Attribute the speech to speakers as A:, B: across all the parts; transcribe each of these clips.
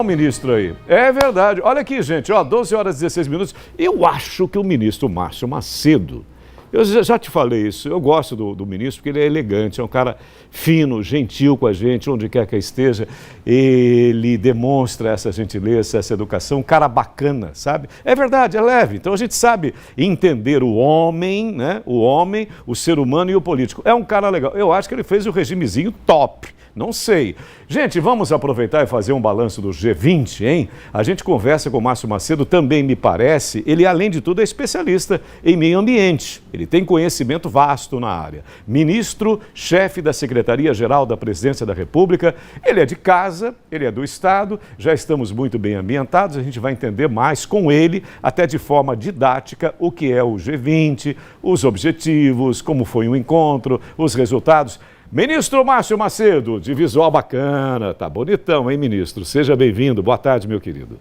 A: O ministro aí. É verdade. Olha aqui, gente, ó, 12 horas e 16 minutos. Eu acho que o ministro Márcio Macedo, eu já te falei isso, eu gosto do ministro porque ele é elegante, é um cara fino, gentil com a gente, onde quer que esteja. Ele demonstra essa gentileza, essa educação, um cara bacana, sabe? É verdade, é leve. Então a gente sabe entender o homem, né? O homem, o ser humano e o político. É um cara legal. Eu acho que ele fez o regimezinho top. Não sei. Gente, vamos aproveitar e fazer um balanço do G20, hein? A gente conversa com o Márcio Macedo, também me parece, ele além de tudo é especialista em meio ambiente. Ele tem conhecimento vasto na área. Ministro, chefe da Secretaria-Geral da Presidência da República, ele é de casa, ele é do Estado, já estamos muito bem ambientados, a gente vai entender mais com ele, até de forma didática, o que é o G20, os objetivos, como foi o encontro, os resultados. Ministro Márcio Macedo, de visual bacana, tá bonitão, hein, ministro? Seja bem-vindo. Boa tarde, meu querido.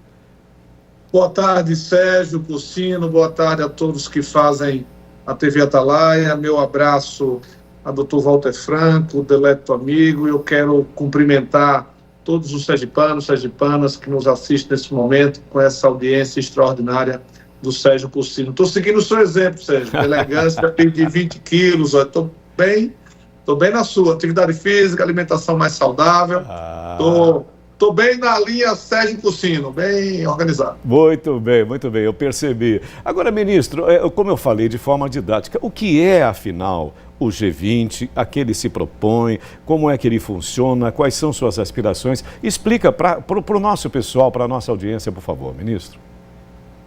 B: Boa tarde, Sérgio Cursino. Boa tarde a todos que fazem a TV Atalaia. Meu abraço a doutor Walter Franco, delecto amigo. Eu quero cumprimentar todos os sergipanas que nos assistem nesse momento com essa audiência extraordinária do Sérgio Cursino. Estou seguindo o seu exemplo, Sérgio. Elegância, perdi 20 quilos, estou bem na sua, atividade física, alimentação mais saudável. Tô bem na linha Sérgio Cursino, bem organizado.
A: Muito bem, eu percebi. Agora, ministro, como eu falei de forma didática, o que é, afinal, o G20, a que ele se propõe, como é que ele funciona, quais são suas aspirações? Explica para o nosso pessoal, para a nossa audiência, por favor, ministro.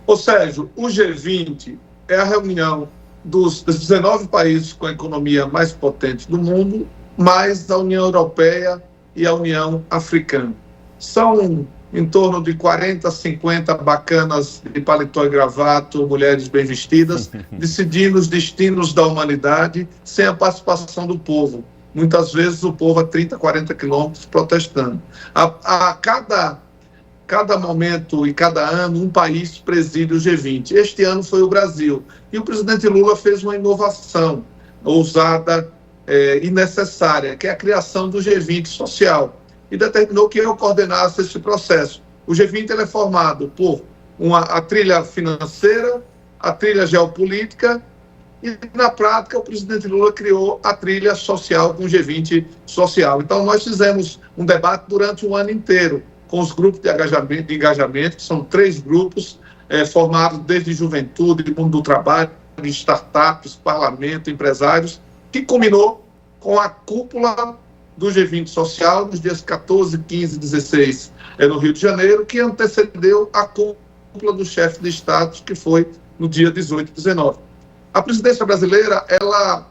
B: Ô Sérgio, o G20 é a reunião dos 19 países com a economia mais potente do mundo, mais a União Europeia e a União Africana. São em torno de 40, 50 bacanas de paletó e gravato, mulheres bem vestidas, decidindo os destinos da humanidade sem a participação do povo. Muitas vezes o povo a 30, 40 quilômetros protestando. A cada momento e cada ano, um país preside o G20. Este ano foi o Brasil. E o presidente Lula fez uma inovação ousada e necessária, que é a criação do G20 social. E determinou que eu coordenasse esse processo. O G20 ele é formado por a trilha financeira, a trilha geopolítica, e na prática o presidente Lula criou a trilha social com o G20 social. Então nós fizemos um debate durante o ano inteiro, com os grupos de engajamento, que são 3 grupos formados desde juventude, mundo do trabalho, startups, parlamento, empresários, que culminou com a cúpula do G20 social nos dias 14, 15 e 16 no Rio de Janeiro, que antecedeu a cúpula do chefe de Estado, que foi no dia 18 e 19. A presidência brasileira, ela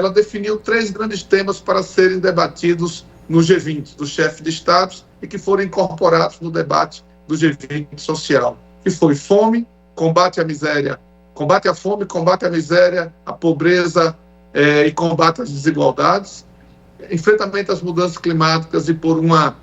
B: definiu 3 grandes temas para serem debatidos no G20, do chefe de Estados, e que foram incorporados no debate do G20 social, que foi fome, combate à miséria, combate à fome, combate à miséria, à pobreza e combate às desigualdades, enfrentamento às mudanças climáticas e por uma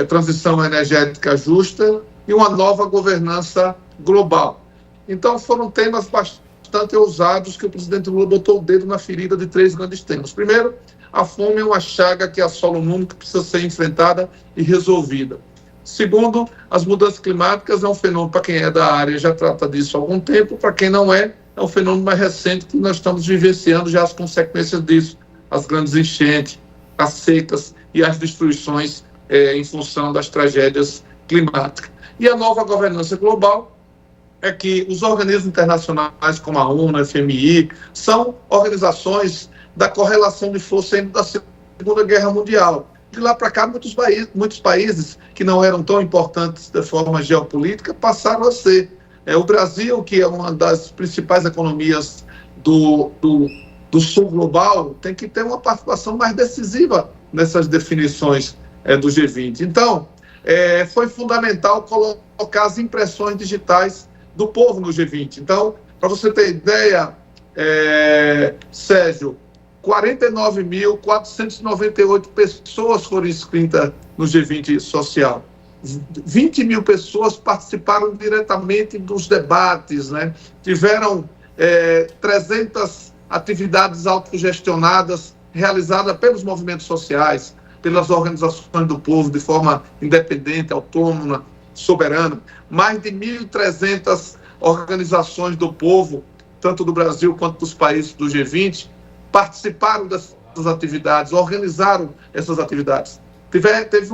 B: transição energética justa e uma nova governança global. Então foram temas bastante ousados que o presidente Lula botou o dedo na ferida de 3 grandes temas. Primeiro, a fome é uma chaga que assola o mundo, que precisa ser enfrentada e resolvida. Segundo, as mudanças climáticas é um fenômeno, para quem é da área já trata disso há algum tempo, para quem não é um fenômeno mais recente que nós estamos vivenciando já as consequências disso, as grandes enchentes, as secas e as destruições em função das tragédias climáticas. E a nova governança global é que os organismos internacionais como a ONU, a FMI, são organizações da correlação de força ainda da Segunda Guerra Mundial. De lá para cá, muitos países que não eram tão importantes de forma geopolítica passaram a ser. O Brasil, que é uma das principais economias do sul global, tem que ter uma participação mais decisiva nessas definições do G20. Então, foi fundamental colocar as impressões digitais do povo no G20. Então, para você ter ideia, Sérgio, 49.498 pessoas foram inscritas no G20 social. 20 mil pessoas participaram diretamente dos debates, né? Tiveram 300 atividades autogestionadas realizadas pelos movimentos sociais. pelas organizações do povo de forma independente, autônoma, soberana. Mais de 1.300 organizações do povo, tanto do Brasil quanto dos países do G20, participaram dessas atividades, organizaram essas atividades. Teve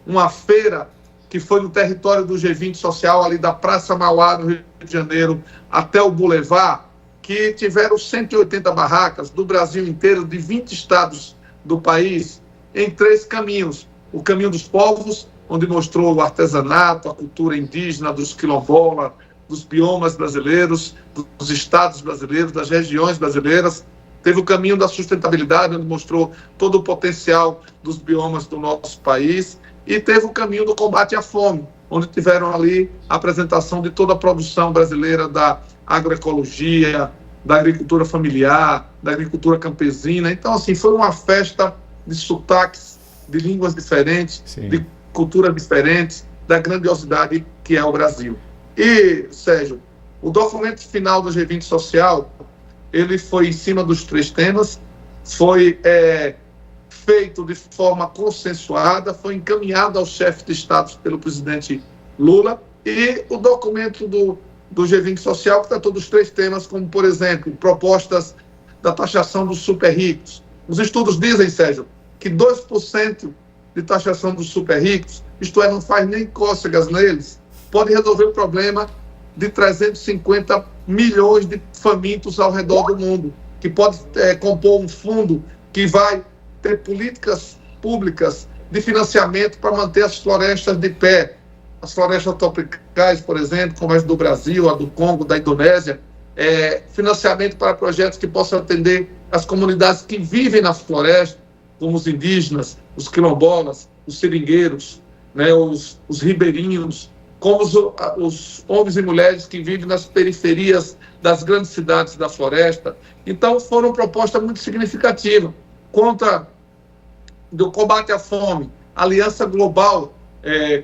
B: uma feira que foi no território do G20 Social, ali da Praça Mauá, no Rio de Janeiro, até o Boulevard, que tiveram 180 barracas do Brasil inteiro, de 20 estados do país, em 3 caminhos. O caminho dos povos, onde mostrou o artesanato, a cultura indígena, dos quilombolas, dos biomas brasileiros, dos estados brasileiros, das regiões brasileiras. Teve o caminho da sustentabilidade, onde mostrou todo o potencial dos biomas do nosso país. E teve o caminho do combate à fome, onde tiveram ali a apresentação de toda a produção brasileira da agroecologia, da agricultura familiar, da agricultura campesina. Então, assim, foi uma festa de sotaques, de línguas diferentes, sim, de culturas diferentes, da grandiosidade que é o Brasil. E, Sérgio, o documento final do G20 Social, ele foi em cima dos 3 temas, foi feito de forma consensuada, foi encaminhado ao chefe de Estado pelo presidente Lula, e o documento do G20 Social, que tratou dos 3 temas, como, por exemplo, propostas da taxação dos super ricos. Os estudos dizem, Sérgio, que 2% de taxação dos super ricos, isto é, não faz nem cócegas neles, pode resolver o problema de 350 milhões de famintos ao redor do mundo, que pode compor um fundo que vai ter políticas públicas de financiamento para manter as florestas de pé. As florestas tropicais, por exemplo, como as do Brasil, a do Congo, da Indonésia, financiamento para projetos que possam atender as comunidades que vivem na floresta, como os indígenas, os quilombolas, os seringueiros, né, os ribeirinhos, como os homens e mulheres que vivem nas periferias das grandes cidades da floresta. Então, foram propostas muito significativas contra do combate à fome, Aliança Global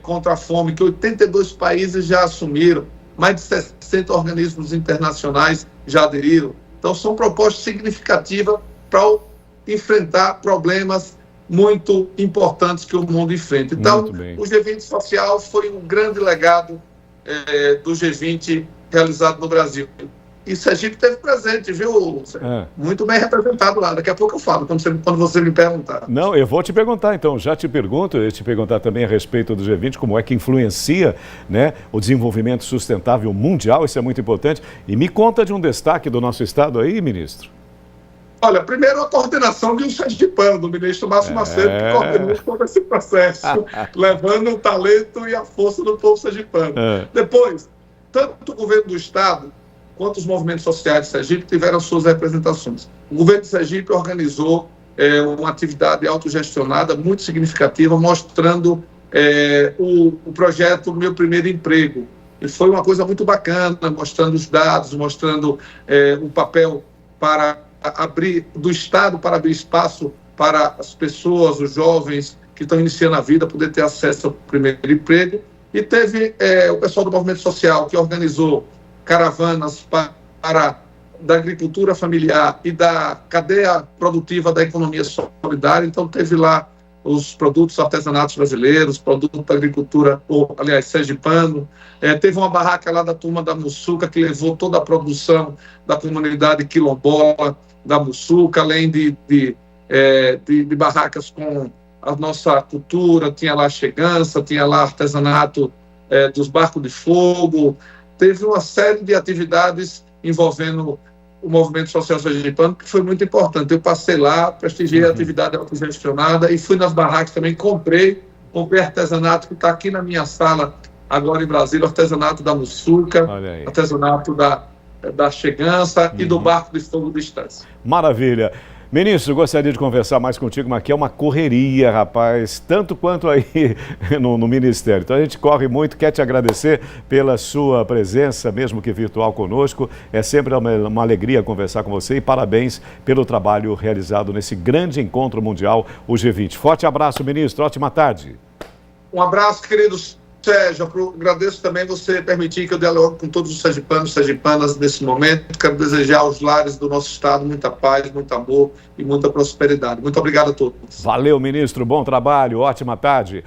B: contra a Fome, que 82 países já assumiram, mais de 60 organismos internacionais já aderiram. Então, são propostas significativas para enfrentar problemas muito importantes que o mundo enfrenta. Então, o G20 Social foi um grande legado do G20 realizado no Brasil. E Sergipe esteve presente, viu? Muito bem representado lá. Daqui a pouco eu falo, quando você me perguntar.
A: Não, eu vou te perguntar, então. Já te pergunto, eu te perguntar também a respeito do G20, como é que influencia, né, o desenvolvimento sustentável mundial, isso é muito importante. E me conta de um destaque do nosso estado aí, ministro.
B: Olha, primeiro a coordenação de um sergipano, do ministro Márcio Macedo, que coordenou todo esse processo, levando o talento e a força do povo sergipano. Depois, tanto o governo do estado quanto os movimentos sociais de Sergipe tiveram suas representações. O governo de Sergipe organizou uma atividade autogestionada muito significativa, mostrando o projeto Meu Primeiro Emprego. E foi uma coisa muito bacana, mostrando os dados, mostrando o papel do Estado para abrir espaço para as pessoas, os jovens que estão iniciando a vida, poder ter acesso ao primeiro emprego. E teve o pessoal do movimento social, que organizou caravanas da agricultura familiar e da cadeia produtiva da economia solidária. Então, teve lá os produtos artesanatos brasileiros, produto da agricultura, sergipano. Teve uma barraca lá da turma da Muçuca, que levou toda a produção da comunidade quilombola da Muçuca, além de barracas com a nossa cultura. Tinha lá chegança, tinha lá artesanato dos barcos de fogo. Teve uma série de atividades envolvendo o movimento social sergipano, que foi muito importante. Eu passei lá, prestigiei a atividade autogestionada e fui nas barracas também, comprei artesanato que está aqui na minha sala agora em Brasília, artesanato da Muçuca, artesanato da chegança e do barco de fogo distância.
A: Maravilha. Ministro, gostaria de conversar mais contigo, mas aqui é uma correria, rapaz, tanto quanto aí no Ministério. Então a gente corre muito, quer te agradecer pela sua presença, mesmo que virtual conosco. É sempre uma alegria conversar com você e parabéns pelo trabalho realizado nesse grande encontro mundial, o G20. Forte abraço, ministro, ótima tarde.
B: Um abraço, queridos Sérgio, agradeço também você permitir que eu dialogue com todos os sergipanos e sergipanas nesse momento. Quero desejar aos lares do nosso estado muita paz, muito amor e muita prosperidade. Muito obrigado a todos.
A: Valeu, ministro. Bom trabalho. Ótima tarde.